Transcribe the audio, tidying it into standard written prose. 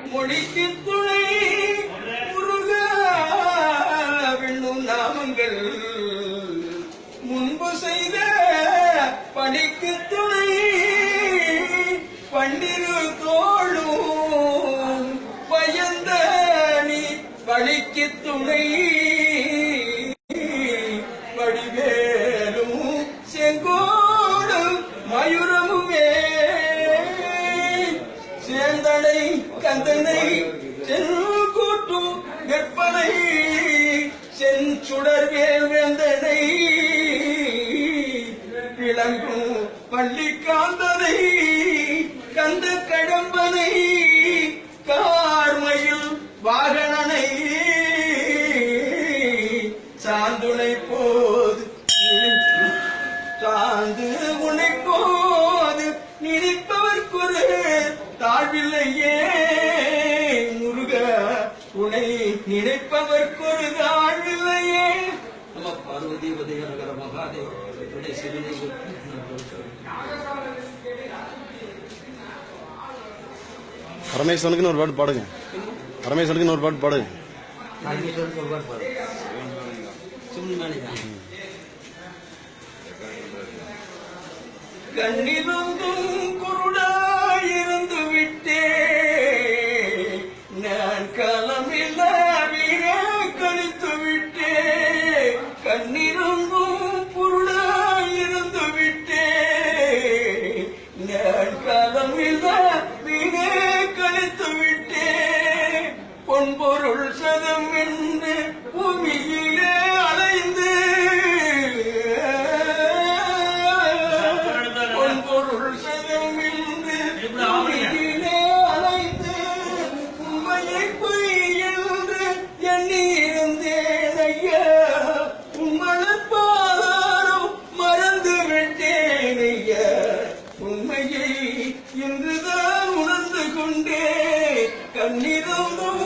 மொழிக்கு துணை முருகா விண்ணும் நாமங்கள் முன்பு செய்த பணிக்கு துணை பண்டிரு தோளும் பயந்த நீ பணிக்கு துணை வடிவேலும் செங்கோடும் மயூரமுமே சேந்தனை கந்தனை செல்கூட்டும் வெப்பனை செஞ்சுடர்வேல் வேந்தனை விளங்கும் பள்ளிக்காந்தனை கந்த கடம்பனை கார்மையில் வாகனனை சாந்துணை போது சாந்து உனை போது நினைப்பவர்க்குரு தாழ்வில்லையே முருக உனை நினைப்பவர்க்கொரு தாழ்வில்லையே. நம்ம பார்வதி உதயநகர மகாதேவ சிவனை பரமேஸ்வரனுக்குன்னு ஒரு பாட்டு பாடுங்க. பரமேஸ்வரனுக்குன்னு ஒரு பாட்டு பாடுங்க. பரமேஸ்வரனுக்கு ஒரு பாட்டு பாடுங்க. கண்ணிருந்தும் குருடாயிருந்து விட்டே நான் களமில்லாவியே கழித்து விட்டே. கண்ணிருந்தும் குருடாயிருந்து விட்டே நான் களமில்லாவியே கழித்து விட்டே. பொன்பொருள் சதம் என்று பூமியிலே அலைந்து பொன்பொருள் சதம் என்று பூமியிலே அலைந்து உண்மையை பொய் என்று எண்ணியிருந்தேன் ஐயா. உம்மளப்பாதாரம் மறந்து விட்டேன் ஐயா. உண்மையை இன்றுதான் உணர்ந்து கொண்டே கண்ணிருந்தும்